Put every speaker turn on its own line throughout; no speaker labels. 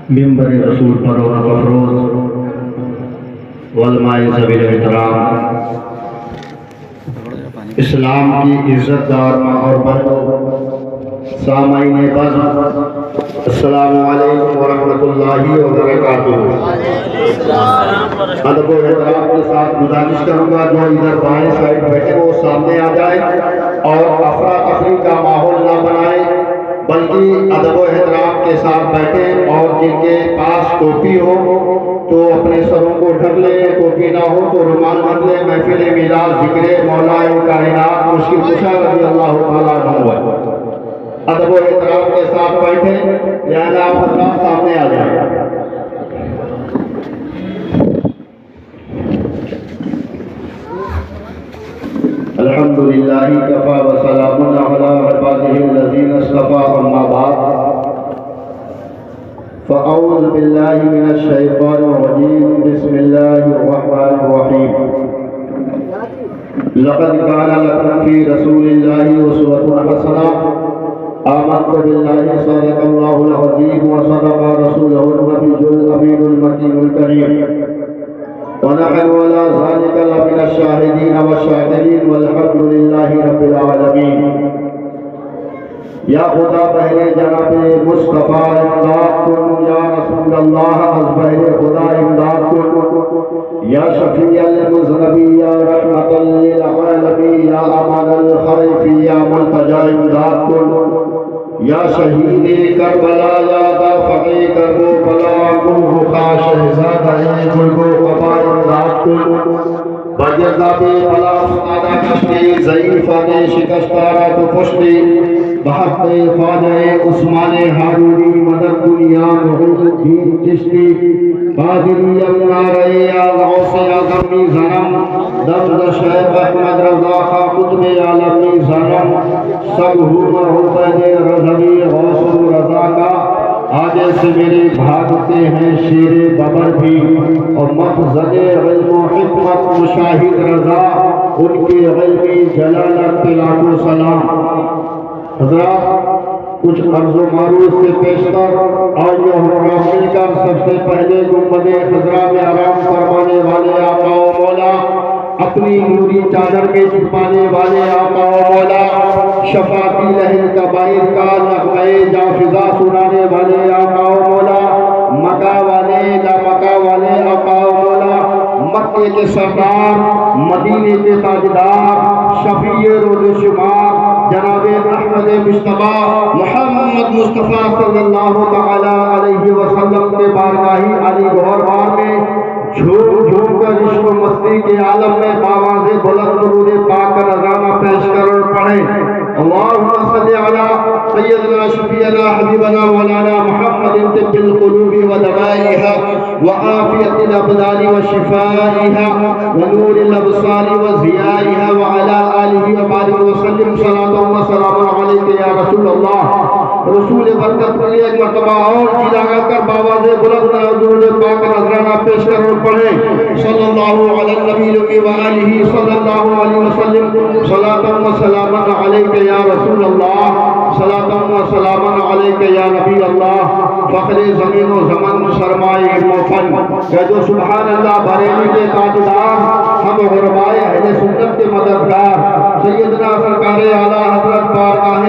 منبر رسول پر رونق افروز علماء ذویل احترام، اسلام کی عزت دار ماں اور بہنوں، سامعین بزم، السلام علیکم ورحمۃ اللہ وبرکاتہ۔ ادب و احترام کے ساتھ گزارش کروں گا جو ادھر بائیں سائڈ بیٹھے وہ سامنے آ جائیں اور افراتفری کا ماحول نہ بنائیں، بلکہ ادب و احترام کے ساتھ بیٹھیں، اور جن کے پاس ٹوپی ہو تو اپنے سروں کو ڈھک لیں، ٹوپی نہ ہو تو رومال ڈھک لیں۔ محفل میلاد ذکر مولا کائنات مشکل کشا رضی اللہ تعالیٰ عنہ، ادب و احترام کے ساتھ بیٹھیں، لہذا آپ حضرات سامنے آ جائیں۔ الحمدللہ کفا وسلام علی عبادہ الذین اصطفیٰ، اما بعد فاعوذ باللہ من الشیطان الرجیم، بسم اللہ الرحمن الرحیم۔ لقد کان لکم فی رسول اللہ اسوۃ حسنہ، آمنت باللہ صدق اللہ العظیم وصدق رسولہ النبی الامین المکین الکریم، ونحن على ذلك لمن الشاهدين والشاكرين والحمد لله رب العالمین۔ یا خدا بہر جناب مصطفیٰ امداد کن، یا رسول اللہ از بہر خدا امداد کن، یا شفیع المذنبین، یا رحمت للعالمین، یا امان الخائفین، یا ملتجا امداد کن، یا شہید کربلا، یا دافع کرب و بلا، گل خاش شہزادہ گل کو قبا امداد کن، بجرداب بلا استادہ کشتی، ضعیفان شکستارہ تو پشتی، بحق خواجہ عثمان ہارونی، مدد دنیا محمد الدین چشتی، قادری امنارے غوث اعظمی زنم، درد شیخ احمد رضا خان قطب عالمی زنم، سب عبید رضوی غوث رضا کا آگے سے میرے بھاگتے ہیں شیر ببر بھی، اور مخزن علم و حکمت مشاہد رضا، ان کے علمی جلالت پہ لاکھوں سلام۔ حضرات کچھ عرض و معروض سے پیشتر آئیے ہم مل کر سب سے پہلے گنبد خضرا میں آرام فرمانے والے آقا و مولا، اپنی نوری چادر میں چھپانے والے آقا و مولا، شفاعتی لہر کبائر کا نغمہ جافزہ سنانے والے آقا و مولا، مکہ والے لا مکہ والے آقا و مولا، مکے کے سردار، مدینے کے تاجدار، شفیع روز شمار جناب احمد مصطفیٰ محمد مصطفیٰ صلی اللہ تعالی علیہ وسلم کے بارگاہی علی گوہر بار میں جھوم جھوم کر عشق و مستی کے عالم میں باواز بلند درود پاک کا نذرانہ پیش کر پڑھیں۔ اللہم صلی علی سیدنا شفیعنا حبیبنا مولانا محمد طب القلوب ودوائها وعافیت الابدان وشفائها ونور الابصار وضیائها وعلى آلہ وبارک وسلم صلاۃ و سلام علیک یا رسول اللہ۔ رسول برکت کے لیے ایک مرتبہ اور جی لگا کر باواز بلند درود پاک کا نذرانہ پیش کر پڑھیں۔ صلی اللہ علی النبی وآلہ صلی اللہ علیہ وسلم، صلاۃ و سلام علیک یا رسول اللہ، صلاۃ و سلام علیک یا نبی اللہ، فخر زمین و زمن سرمائے موفن، کہ جو سبحان اللہ بریلی کے تاجدار، ہم غربائے اہل سنت کے مددگار، سیدنا سرکار اعلیٰ حضرت بارگاہ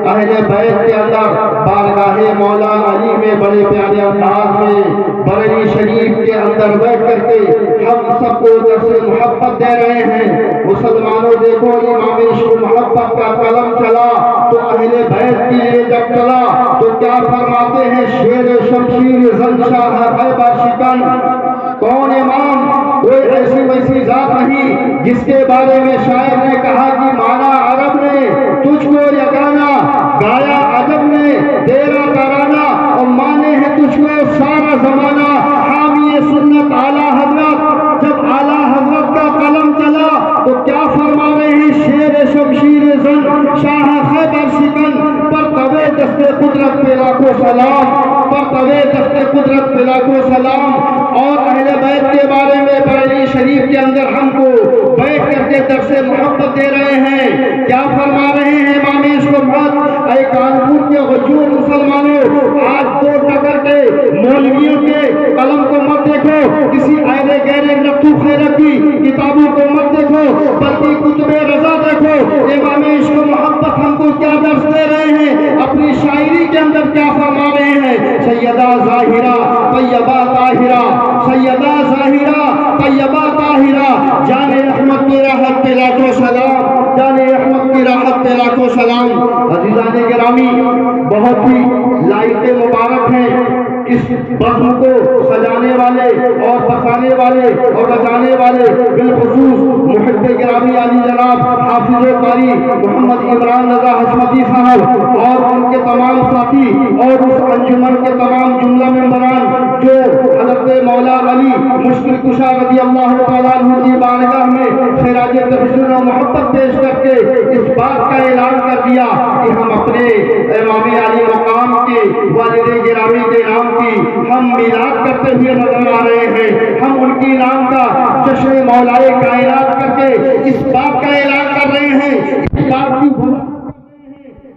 اہل بیت کے اندر بارگاہ مولا علی میں بڑے پیارے انداز میں بریلی شریف کے اندر بیٹھ کر کے ہم سب کو درس محبت دے رہے ہیں۔ مسلمانوں دیکھو، امام عشق محبت کا قلم چلا تو اہل بیت کے لیے جب چلا تو کیا فرماتے ہیں؟ شیر شمشیر زن شاہ خیبر شکن، کون امام؟ کوئی ایسی ویسی ذات نہیں جس کے بارے میں شاعر نے کہا کہ مانا عرب نے تجھ کو یگانا، گایا عجب نے تیرا ترانہ، اور مانے ہیں تجھ کو سارا زمانہ۔ حامی سنت اعلیٰ حضرت، جب اعلیٰ حضرت کا قلم چلا تو کیا فرما رہے ہیں؟ شیر شمشیر زن شاہ خیبر شکن، پر طوے دست قدرت پہ لاکھوں سلام، پر طوے دست قدرت پہ لاکھوں سلام۔ اور اہل بیت کے بارے میں بریلی شریف کے اندر ہم کو بیٹھ کر کے درس محبت دے رہے ہیں۔ کیا فرما رہے ہیں امام عشق محمد؟ اے کانپور کے غجور مسلمانوں، آج دو ٹکر کے مول بازو کو مت دیکھو بلکہ کتب رضا دیکھو. امام عشق و محبت ہم کو کیا درس دے رہے ہیں, اپنی شاعری کے اندر کیا فرما رہے ہیں. سیدہ ظاہرہ طیبہ طاہرہ, سیدہ ظاہرہ طیبہ طاہرہ, جان احمد کی راحت پہ لاکھوں سلام, جان احمد کی راحت پہ لاکھوں سلام. عزیزان گرامی, بہت ہی لائق مبارک ہیں اس بزم کو سجانے والے اور بسانے والے اور بچانے والے, بالخصوص محب گرامی علی جناب حافظ قاری محمد عمران رضا حشمتی صاحب اور ان کے تمام ساتھی اور اس انجمن کے تمام جملہ ممبران جو حضرت مولا علی مشکل کشا رضی اللہ تعالیٰ عنہ کی بارگاہ میں خراج تحسین و محبت پیش کر کے اس بات کا اعلان کر دیا کہ ہم اپنے امام علی مقام کے والد گرامی کے نام کی ہم میلاد کرتے ہوئے نظر آ رہے ہیں. ہم ان کی نام کا جشن مولائے کائنات کر کے اس بات کا اعلان کر رہے ہیں, اس بات کی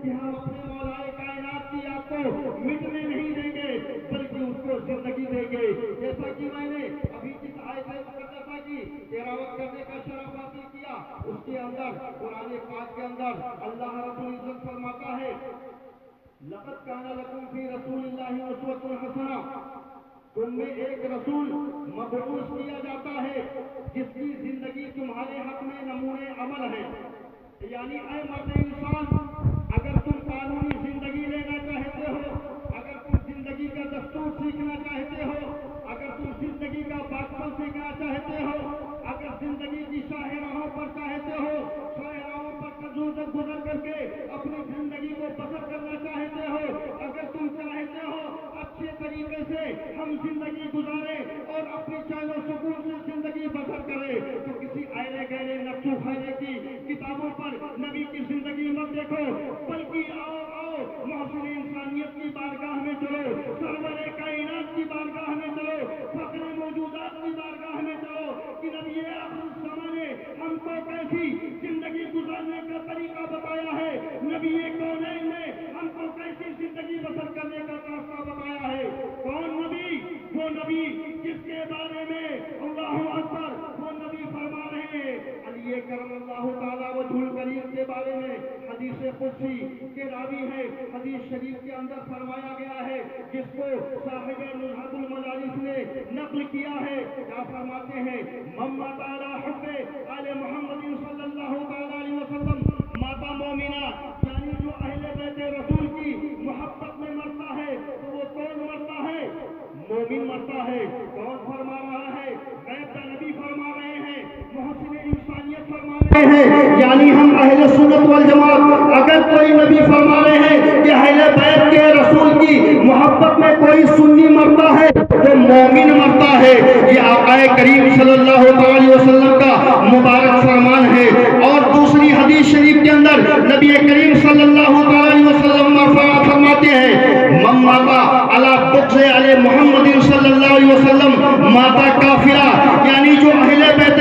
کہ ہم اپنے مولائے کائنات کی یاد کو مٹنے نہیں دیں گے بلکہ اس کو زندگی دیں گے. جیسا کہ میں نے ابھی کی آیت مقدسہ کی تلاوت کرنے کا شرف حاصل کیا, اس کے اندر قرآن پاک کے اندر اللہ رب العزت فرماتا ہے لقد کان لکم فی رسول اللہ اسوۃ حسنہ, تم میں ایک رسول مبعوث کیا جاتا ہے جس کی زندگی تمہارے حق میں نمونہ عمل ہے. یعنی اے مرد انسان, اگر تم قانونی زندگی لینا چاہتے ہو, اگر تم زندگی کا دستور سیکھنا چاہتے ہو, اگر تم زندگی کا باقپن سیکھنا چاہتے ہو, اگر زندگی کی شاہراہوں پر چاہتے ہو, شاہراہوں پر گزر کر کے اپنی زندگی کو بسر کرنا چاہتے ہو, اگر تم چاہتے ہو اچھے طریقے سے ہم زندگی گزاریں اور اپنی چین و سکون سے زندگی بسر کریں, تو کسی ایرے گہرے نقشو خیرے کی کتابوں پر نبی کی زندگی مت دیکھو, بلکہ آؤ محسن انسانیت کی بارگاہ میں چلو, سرور کائنات کی بارگاہ میں چلو, فخر موجودات کی بارگاہ میں چلو کہ نبی آخر الزمان نے ہم کو کیسی زندگی گزارنے کا طریقہ بتایا ہے, نبی کونین نے ہم کو کیسی زندگی بسر کرنے کا راستہ بتایا ہے. کون نبی؟ وہ نبی جس کے بارے میں اللہ اکبر وہ نبی فرما رہے ہیں علی کرم اللہ تعالیٰ وجہ الکریم کے بارے میں حدیث قدسی کے راوی ہے, حدیث شریف کے اندر فرمایا گیا ہے جس کو صاحب نزہۃ المدارس نے نقل کیا ہے. کیا فرماتے ہیں, مما تعالی حب آل محمد صلی اللہ تعالی علیہ وسلم, ماتا مومنہ یعنی جو اہل بیت رسول کی محبت میں مرتا ہے تو وہ کون مرتا ہے؟ مومن مرتا ہے. کون فرما رہا ہے؟ غیب کا نبی فرما رہے ہیں, محسن انسانیت فرما رہے ہیں. یعنی ہم اہل سنت والجماعت اگر کوئی نبی فرما رہے ہیں کہ اہل بیت کے رسول کی محبت میں کوئی سنی مرتا ہے تو مومن مرتا ہے, یہ آقا کریم صلی اللہ علیہ وسلم کا مبارک فرمان ہے. اور دوسری حدیث شریف کے اندر نبی کریم صلی اللہ علیہ وسلم فرماتے ہیں من ماتا علی بغض علی محمد صلی اللہ علیہ وسلم ماتا کافرہ, یعنی جو اہل بیت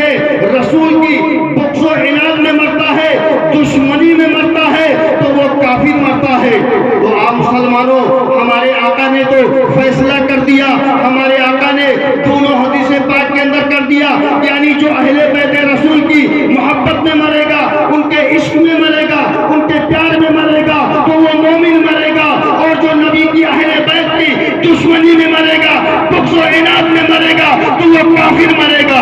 رسول کی بغض و عناد میں مرتا ہے, دشمنی میں مرتا ہے تو وہ کافر مرتا ہے. تو آپ مسلمانوں, ہمارے آقا نے تو فیصلہ کر دیا, ہمارے آقا نے دونوں حدیث پاک کے اندر کر دیا, یعنی جو اہل بیت رسول کی محبت میں مرے گا, ان کے عشق میں مرے گا, ان کے پیار میں مرے گا تو وہ مومن مرے گا, اور جو نبی کی اہل بیت کی دشمنی میں مرے گا, بغض و عناد میں مرے گا تو وہ کافر مرے گا.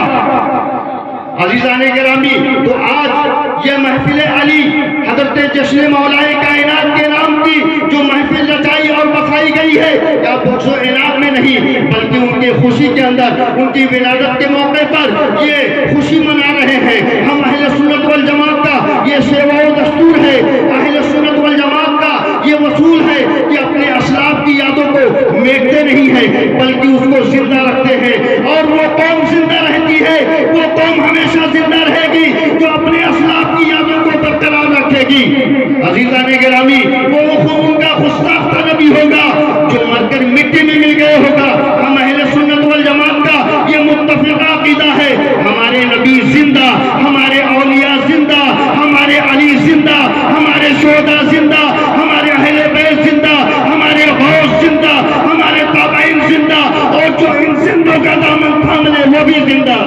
عزیزان گرامی, تو آج یہ محفل علی حضرت جشن مولائے کائنات کے نام کی جو محفل رچائی اور بسائی گئی ہے, یا بغض و عناد میں نہیں بلکہ ان کی خوشی کے اندر, ان کی ولادت کے موقع پر یہ خوشی منا رہے ہیں. ہم اہل سنت والجماعت کا یہ سیوا و دستور ہے, اہل سنت والجماعت کا یہ وصول ہے کہ اپنے اسلاف کی یادوں کو میٹتے نہیں ہیں بلکہ اس کو زندہ رکھتے ہیں. اور وہ قوم زندہ رہتی ہے, وہ قوم ہمیشہ زندہ رہے گی جو اپنے اسلاف کی یادوں کو برقرار رکھے گی. عزیزان گرامی, وہ خون کا خستاختہ نبی ہوگا جو مر کر مٹی میں مل گئے ہوگا. ہم اہل سنت والجماعت کا یہ متفقہ عقیدہ ہے, ہمارے نبی زندہ, ہمارے اولیاء زندہ, ہمارے علی زندہ, ہمارے شہداء زندہ, ہمارے اہل بیت زندہ, ہمارے غوث زندہ, ہمارے تابعین زندہ, اور جو ان زندوں کا دامن تھام لے وہ بھی زندہ.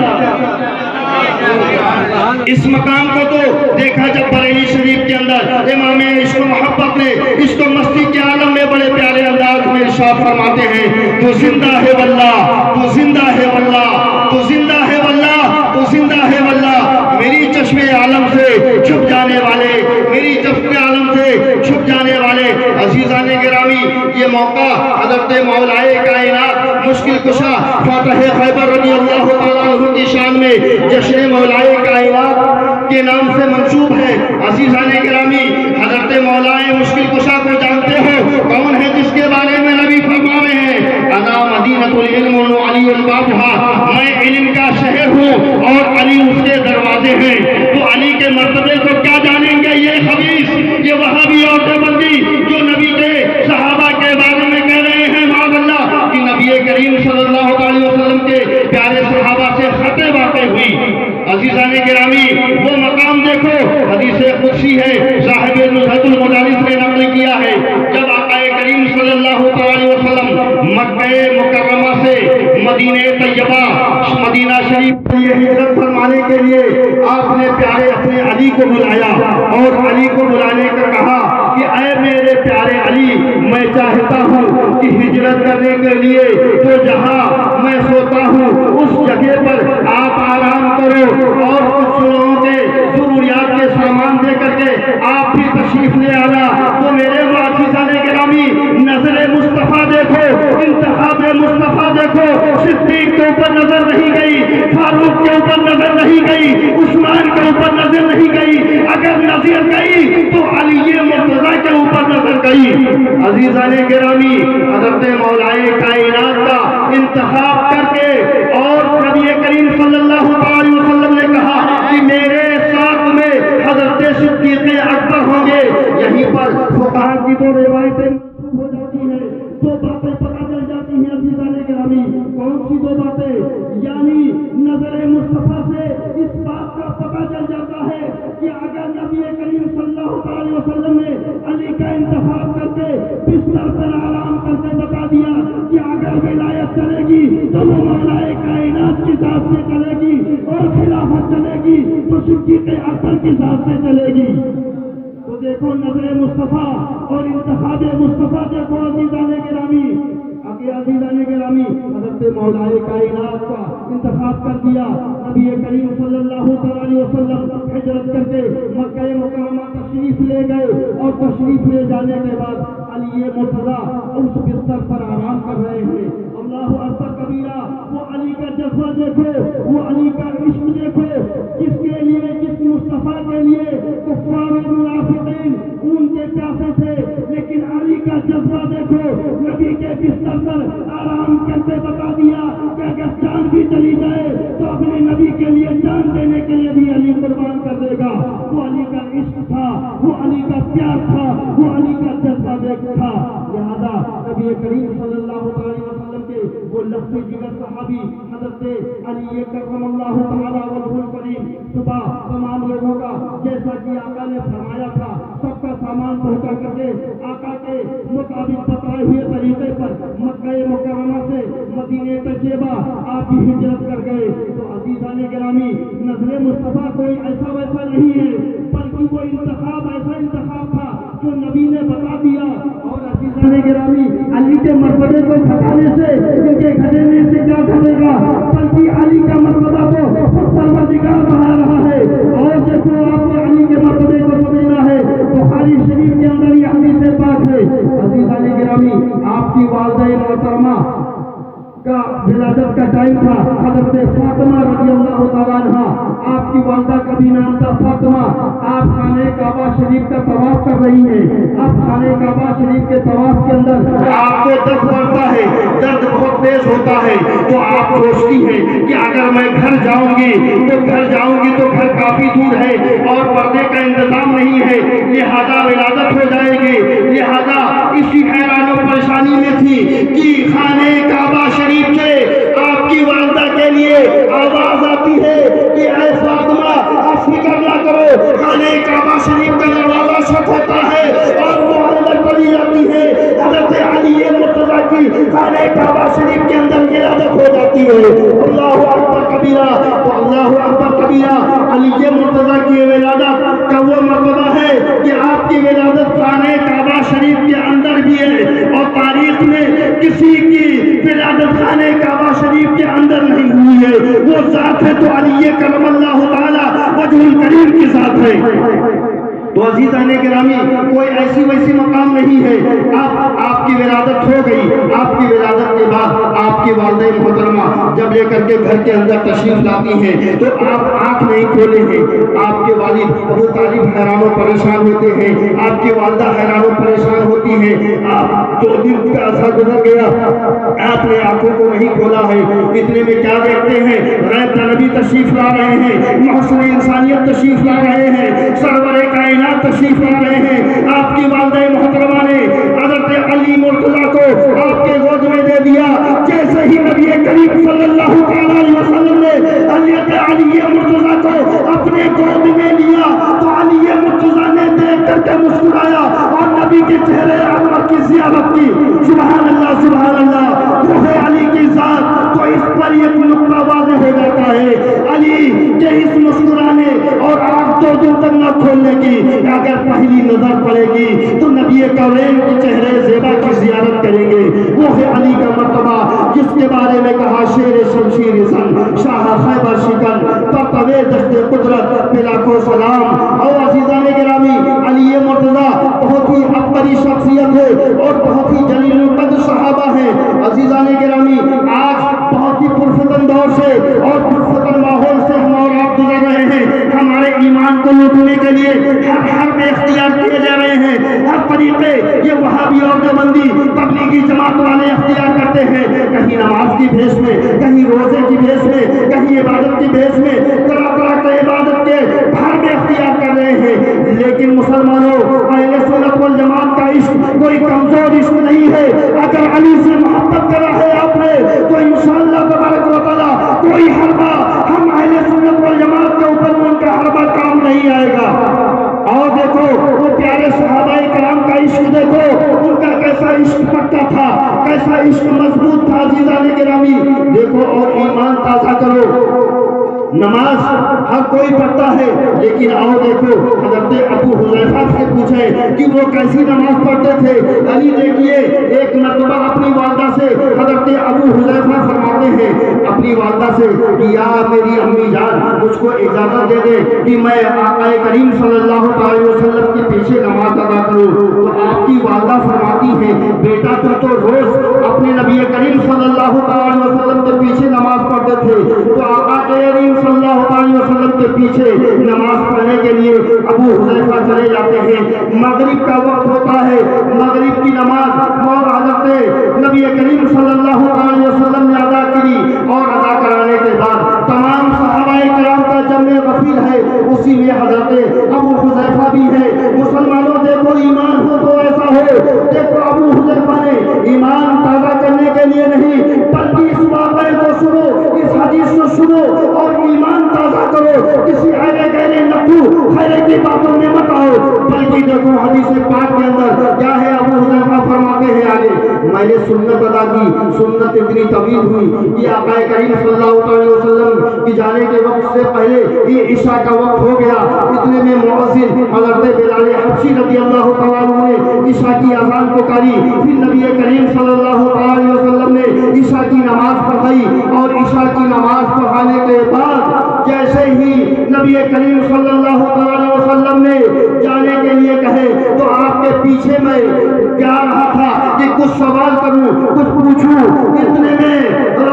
اس مقام کو تو دیکھا جب بریلی شریف کے اندر امام عشق و محبت نے عشق و مستی کے عالم میں بڑے پیارے انداز میں ارشاد فرماتے ہیں، تو زندہ ہے واللہ، تو زندہ ہے واللہ، تو زندہ ہے واللہ، تو زندہ ہے واللہ، میری چشم عالم سے چھپ جانے والے، میری چشم عالم سے چھپ جانے والے عزیزان گرامی، یہ موقع حضرت مولائے کائنات مشکل کشا فاتح خیبر رضی اللہ تعالیٰ عنہ کی شان میں جشن مولائے کائنات کے نام سے منسوب ہے۔ عزیزان گرامی، حضرت مولائے مشکل کشا کو جانتے ہو؟ کون ہے جس کے بارے میں نبی فرما رہے ہیں، انا مدینۃ العلم وعلی بابھا، میں علم کا شہر ہوں اور علی اس کے دروازے ہیں۔ تو علی کے مرتبے کو کیا جانیں گے یہ خبیث، یہ وہابی اور دیوبندی جو نبی کے صحابہ کے بارے میں کہہ رہے ہیں معاذ اللہ کہ نبی کریم صلی اللہ علیہ وسلم کے پیارے صحابہ سے خطے واقع ہوئی۔ عزیزان گرامی، وہ مقام دیکھو، حدیث قدسی ہے، صاحب نزہۃ المدارس نے نقل کیا ہے، جب آقا کریم صلی اللہ علیہ وسلم مکہ مکرمہ سے مدینہ طیبہ مدینہ شریف کے لیے ہجرت فرمانے کے لیے آپ نے پیارے اپنے علی کو بلایا اور علی کو بلانے کا کہا کہ اے میرے پیارے علی، میں چاہتا ہوں کہ ہجرت کرنے کے لیے تو جہاں میں سوتا ہوں اس جگہ پر آپ آرام کرو اور کچھ لوگوں کے ضروریات کے سامان دے کر کے آپ بھی تشریف لے آنا۔ تو میرے عزیزان گرامی، نظر مصطفیٰ دیکھو، انتخاب مصطفیٰ دیکھو، صدیق کے اوپر نظر نہیں گئی، فاروق کے اوپر نظر نہیں گئی، عثمان کے اوپر نظر نہیں گئی، اگر نظر گئی تو علی مرتضیٰ کے اوپر نظر گئی۔ عزیزان گرامی، حضرت مولائے کائنات کا انتخاب کر کے اور نبی کریم صلی اللہ علیہ وسلم نے کہا کہ میرے ساتھ میں حضرت صدیق اکبر ہوں گے۔ یہیں پر فقہاء کی دو روایتیں ہو جاتی ہیں، دو باتیں پتہ چل جاتی ہیں عزیزان گرامی۔ کون سی دو باتیں؟ یعنی نظر مصطفیٰ سے اس بات کا پتہ چل جاتا ہے کہ اگر نبی کریم صلی اللہ علیہ وسلم نے علی کا انتخاب کر کے بستر پر آرام کرتے بتا دیا کہ اگر ولایت چلے گی تو وہ مولائے کائنات کی ذات سے چلے گی اور خلافت چلے گی تو صدیق اکبر کی ذات سے چلے گی۔ تو دیکھو نظر مصطفیٰ اور انتخاب مصطفیٰ دیکھو عزیزان گرامی۔ عزیزان گرامی، حضرت مولائے کائنات کا انتخاب کر دیا، نبی کریم صلی اللہ علیہ وسلم ہجرت کر کے مکہ مکرمہ تشریف لے گئے اور تشریف لے جانے کے بعد علی مرتضیٰ اس بستر پر آرام کر رہے ہیں۔ اللہ اکبر کبیرہ، وہ علی کا جذبہ دیکھو، وہ علی کا عشق دیکھو، جس کے لیے جس مصطفیٰ کے لیے کفار و منافقین ان کے پیاسے تھے، لیکن علی کا جذبہ دیکھو، نبی کے بستر پر آرام کرتے بتا دیا کہ اگر جان بھی چلی جائے تو اپنے نبی کے لیے جان دینے کے لیے بھی علی قربان کر دے گا۔ وہ علی کا عشق تھا، وہ علی کا پیار تھا، وہ علی کا جذبہ تھا۔ لہذا نبی کریم صلی اللہ علیہ وسلم کے وہ لفظ جگر صحابی حضرت علی کرم اللہ تعالیٰ وجہ الکریم صبح تمام لوگوں کا جیسا کہ آقا نے فرمایا تھا سب کا سامان پہنچا کر کے آقا کے مطابق بتائے ہوئے طریقے پر مکہ مکرمہ سے مدینہ طیبہ آپ کی ہجرت کر گئے۔ تو عزیزان گرامی، نظر مصطفیٰ کوئی ایسا ویسا نہیں ہے، بلکہ وہ انتخاب ایسا انتخاب تھا جو نبی نے بتا دیا۔ اور عزیزان گرامی، علی کے مرتبے کو گھٹانے سے ان کے گھٹنے سے کیا گھٹے گا، بلکہ علی کا مرتبہ کو پروردگار بڑھا رہا ہے۔ اور دیکھو آپ کو علی کے مرتبے کو سمجھنا ہے، بخاری شریف کے اندر یہ حدیث پاک ہے۔ عزیزان گرامی، آپ کی والدہ محترمہ کا ولادت کا ٹائم تھا، حضرت فاطمہ رضی اللہ تعالیٰ عنہ، آپ کی والدہ کا بھی نام تھا فاطمہ۔ آپ خانہ کعبہ شریف کا طواف کر رہی ہیں۔ اب خانہ کعبہ شریف کے طواف کے اندر آپ کو درد پڑتا ہے، درد بہت تیز ہوتا ہے، تو آپ سوچتی ہیں کہ اگر میں گھر جاؤں گی تو گھر کافی دور ہے اور پردے کا انتظام نہیں ہے، لہذا ولادت ہو جائے گی۔ لہذا اسی حیران و پریشانی میں تھی کہ خانہ کعبہ شریف سے آپ کی والدہ کے لیے آواز آتی ہے کہ اے فاطمہ، آپ فکر نہ کرو، خانہ کعبہ شریف کا دروازہ شک ہوتا ہے اور وہ اندر چلی جاتی ہے۔ حضرت علی مرتضیٰ کی خانہ کعبہ شریف کے اندر ولادت ہو جاتی ہے۔ اللہ اکبر کبیرہ، تو اللہ اکبر کبیرہ۔
ولادت خانہ کعبہ شریف کے اندر نہیں ہوئی ہے، وہ ذات ہے تو علی کرم اللہ تعالی وجہ الکریم کی ذات ہے۔ تو عزیزان گرامی کوئی ایسی ویسی مقام نہیں ہے۔ آپ کی ولادت ہو گئی، آپ کی ولادت کے بعد آپ کی والدہ محترمہ جب لے کر کے گھر کے اندر تشریف لاتی ہیں تو آپ آنکھ نہیں کھولے ہیں، آپ کے والد ابو طالب حیران و پریشان ہوتے ہیں، آپ کی والدہ حیران و پریشان ہوتی ہیں۔ آپ 2 دن کا عرصہ گزر گیا، آپ نے آنکھوں کو نہیں کھولا ہے، اتنے میں کیا دیکھتے ہیں؟ غیب کا نبی تشریف لا رہے ہیں، محسن انسانیت تشریف لا رہے ہیں، سرور کائنات تشریف لا رہے ہیں۔ آپ کی والدہ محترمہ نے حضرت علی مرتضیٰ کو آپ کے گود میں دے دیا۔ جیسے ہی نبی کریم صلی اللہ علیہ وسلم نے حضرت علی مرتضیٰ کو اپنے گود میں لیا تو علی مرتضیٰ نے دیکھ کر کے مسکرایا اور نبی کے چہرے انور کی زیارت کی۔ سبحان اللہ سبحان اللہ، وہ ہے علی کی ذات۔ تو اس پر ایک نقطہ واضح ہو جاتا ہے علی کے اس مسکرانے اور آنکھ 2 دن تک نہ کھولنے کی اگر پہلی نظر پڑے گی تو نبی کونین کے چہرے زیبا کی زیارت کریں گے۔ وہ ہے علی کا مرتبہ جس کے بارے میں کہا شیر شمشیر زن شاہ خیبر شکن پرتوے دشت قدرت پہ لاکھوں سلام۔ اور عزیزان گرامی علی مرتضیٰ بہت ہی عبقری شخصیت ہے اور بہت ہی جلیل القدر صحابہ ہے۔ عزیزان گرامی آج بہت ہی پرفتن دور سے اور پرفتن ماحول سے ہم اور آپ گزر رہے ہیں۔ ہمارے ایمان کو لوٹنے کے لیے ہر میں اختیار کیے جا رہے ہیں، ہر طریقے یہ وہابی اور دیوبندی تبلیغی جماعت والے اختیار کرتے ہیں، کہیں نماز کی بھیس میں، کہیں روزے کی بھیس میں، کہیں عبادت کی بھیس میں، طرح طرح کے عبادت کے بھر میں اختیار کر رہے ہیں۔ لیکن مسلمانوں اہل سنت والجماعت کا عشق کوئی کمزور عشق نہیں ہے۔ اگر علی سے محبت کرا ہے آپ نے تو انشاءاللہ تبارک و تعالیٰ کوئی حربہ ہم اہل سنت والجماعت کے اوپر ان کا حربہ کام نہیں آئے گا۔ اور دیکھو وہ پیارے صحابہ کرام کا عشق دیکھو، ان کا کیسا عشق پکا تھا، کیسا عشق مضبوط تھا۔ عزیزان گرامی دیکھو اور ایمان تازہ کرو۔ نماز ہر کوئی پڑھتا ہے لیکن آؤ دیکھو حضرت ابو حذیفہ سے پوچھیں کہ وہ کیسی نماز پڑھتے تھے۔ علی دیکھیے ایک مرتبہ اپنی والدہ سے حضرت ابو حذیفہ فرماتے ہیں اپنی والدہ سے کہ یا میری امی جان مجھ کو اجازت دے دے کہ میں آقا کریم صلی اللہ علیہ وسلم کے پیچھے نماز ادا کروں۔ تو آپ کی والدہ فرماتی ہے بیٹا تو روز اپنے نبی کریم صلی اللہ علیہ وسلم کے پیچھے نماز پڑھتے تھے۔ تو آقا کریم صلی اللہ علیہ وسلم کے پیچھے نماز پڑھنے کے لیے ابو حذیفہ چلے جاتے ہیں۔ مغرب کا وقت ہوتا ہے، مغرب کی نماز اور حضرت نبی کریم صلی اللہ علیہ وسلم نے ادا کی اور ادا کرانے کے بعد تمام صحابہ کرام کا جمع غفیر ہے، اسی میں حضرت ابو حذیفہ بھی ہے۔ مسلمانوں دیکھو ایمان ہو تو ایسا ہو، دیکھو ابو حذیفہ نے ایمان تازہ کرنے کے لیے نہیں بلکہ اس واقعے کو سنو، اس حدیث کو سنو اور ایمان تازہ کرو۔ کسی ایرے گہرے نقو خیرے کی باتوں میں مت آؤ بلکہ دیکھو حدیث پاک کے اندر کیا ہے۔ ابو حذیفہ فرماتے ہیں آگے میں نے سنت ادا کی، سنت اتنی طویل ہوئی کہ آقا کریم صلی اللہ علیہ وسلم کی جانے کے وقت سے پہلے یہ عشاء کا وقت ہو گیا۔ اتنے میں مؤذن حضرت بلال حبشی رضی اللہ تعالیٰ عنہ نے عشاء کی اذان پکاری، پھر نبی کریم صلی اللہ علیہ وسلم نے عشاء کی نماز پڑھائی اور عشاء کی نماز پڑھانے کے بعد جیسے ہی نبی کریم صلی اللہ علیہ وسلم نے جانے کے لیے کہے تو آپ کے پیچھے میں جا رہا تھا کہ کچھ سوال کروں، کچھ پوچھوں۔ اتنے میں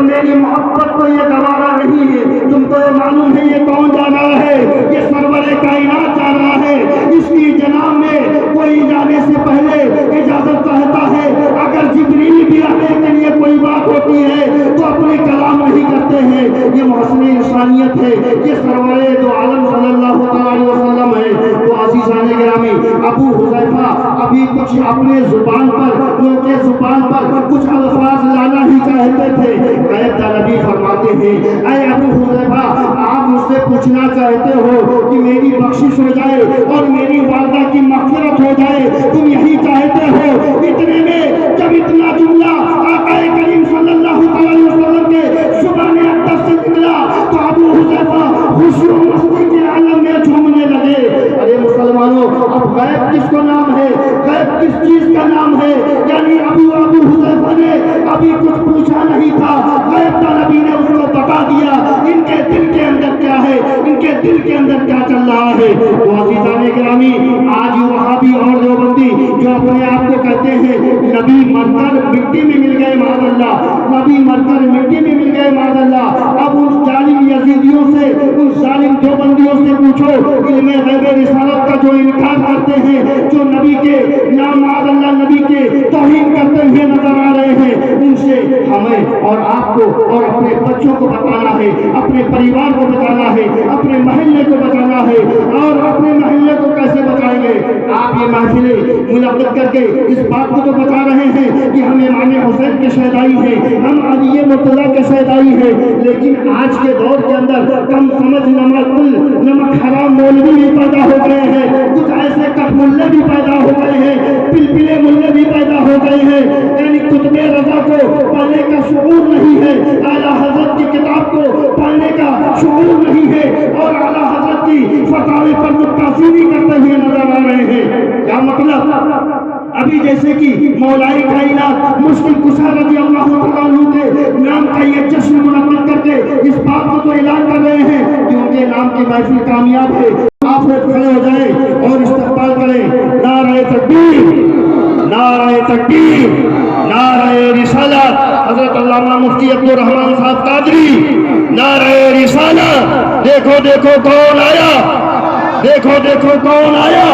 میری محبت کو یہ گوارا نہیں ہے، تم کو یہ معلوم ہے یہ کون جا رہا ہے؟ یہ سرور کائنات جا رہا ہے۔ اس کی جناب میں کوئی جانے سے پہلے اجازت چاہتا ہے۔ اگر جبریل بھی آنے کے لیے کوئی بات ہوتی ہے تو اپنے کلام نہیں کرتے ہیں۔ یہ محسن انسانیت ہے، یہ سرور دو عالم صلی اللہ علیہ وسلم ہے۔ تو عزیزان گرامی ابو حذیفہ ابھی کچھ اپنے زبان پر ان کے زبان پر کچھ الفاظ لانا ہی چاہتے تھے۔ غیب کا نبی فرماتے ہیں اے ابو حذیفہ آپ مجھ سے پوچھنا چاہتے ہو کہ میری بخشش ہو جائے اور میری والدہ کی مغفرت ہو جائے، تم یہی چاہتے ہو۔ اتنے میں جب اتنا جملہ آقا کریم صلی اللہ علیہ وسلم کے زبان اقدس سے نکلا تو ابو حذیفہ خوشی و مستی کے عالم میں جھومنے لگے۔ ارے مسلمانوں اب غیب کس کو نام ہے؟ غیب کس چیز کا نام ہے؟ یعنی ابو حذیفہ نے ابھی کچھ پوچھا نہیں دل کے اندر کیا چل رہا ہے. تو عزیزان گرامی، آج وہابی اور دیوبندی جو اپنے آپ کو کہتے ہیں نبی مر کر مٹی میں مل گئے معاذ اللہ، نبی مر کر مٹی میں مل گئے معاذ اللہ، اب ان ظالم یزیدیوں سے، ان ظالم دیوبندیوں سے پوچھو علم غیب رسالت کا جو انکار کرتے ہیں، جو نبی کے نام معاذ اللہ نبی کے توہین کرتے ہوئے نظر آ رہے ہیں، ان سے ہمیں اور آپ کو اور اپنے بچوں کو بچانا ہے، اپنے پریوار کو بچانا ہے، اپنے محلے کو بچانا ہے. اور اپنے محلے کو کیسے بچائیں گے؟ آپ یہ محفلیں منعقد کر کے اس بات کو تو بتا رہے ہیں کہ ہم امام حسین کے شہدائی ہیں، ہم علی مرتضیٰ کے شہدائی ہیں، لیکن آج کے دور کے اندر کم سمجھ نمک حرام مولوی بھی پیدا ہو گئے ہیں، کچھ ایسے کٹ ملے بھی پیدا ہو گئے ہیں، پلپلے ملے بھی پیدا ہو گئے ہیں. یعنی کتب رضا کو پڑھنے کا شعور نہیں ہے، اعلیٰ حضرت کی کتاب کو پڑھنے کا شعور نہیں ہے، اور اعلیٰ حضرت کی فتاوی پر متاثری کرتے ہوئے نظر آ رہے ہیں. کیا مطلب؟ ابھی جیسے کہ مولائے کائنات مشکل کشا رضی اللہ تعالیٰ عنہ کے نام کا یہ جشن منعقد کر کے اس بات کو تو اعلان کر رہے ہیں کہ ان کے نام کی محفل کامیاب ہے. آپ لوگ کھڑے ہو جائیں اور استقبال کریں. نعرہ تکبیر، نعرہ تکبیر، نعرہ رسالت. حضرت علامہ مفتی عبد الرحمان صاحب قادری، نعرہ رسالت. دیکھو دیکھو کون آیا، دیکھو دیکھو کون آیا.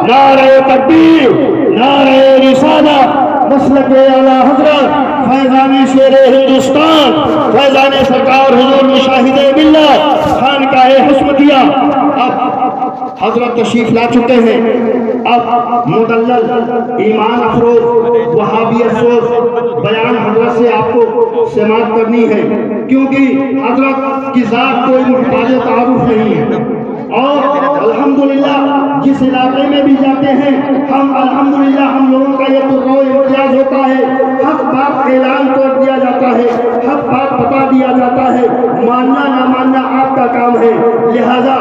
نعرہ تکبیر، نعرہ رسالت. مسلک اعلیٰ حضرت فیضان شیر ہندوستان، فیضان سرکار حضور مشاہد ملت خانقاہ حشمتیہ. اب حضرت تشریف لا چکے ہیں. اب مدلل ایمان افروز وہابیت سوز بیان حضرت سے آپ کو سماعت کرنی ہے، کیونکہ حضرت کی ذات کوئی محتاج تعارف نہیں ہے. اور الحمدللہ جس علاقے میں بھی جاتے ہیں ہم الحمدللہ ہم لوگوں کا یہ تو امتیاز ہوتا ہے، حق بات اعلان کر دیا جاتا ہے، حق بات بتا دیا جاتا ہے، ماننا نہ ماننا آپ کا کام ہے. لہذا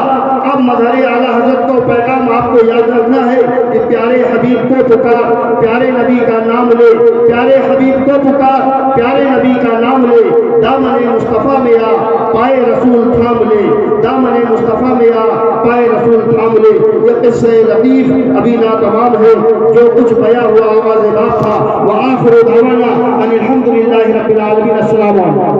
اب مظہر اعلیٰ حضرت کو پیغام آپ کو یاد رکھنا ہے کہ پیارے حبیب کو پکار، پیارے نبی کا نام لے، پیارے حبیب کو پکار، پیارے نبی کا نام لے. دامن مصطفیٰ میں آ پائے رسول تھام لے، دامن مصطفیٰ میں آ پائے رسول تھام لے. یہ قصہ لطیف ابھی ناتمام ہے، جو کچھ بیان ہوا آواز بات تھا. وآخر دعوانا ان الحمدللہ رب العالمین. السلام علیکم.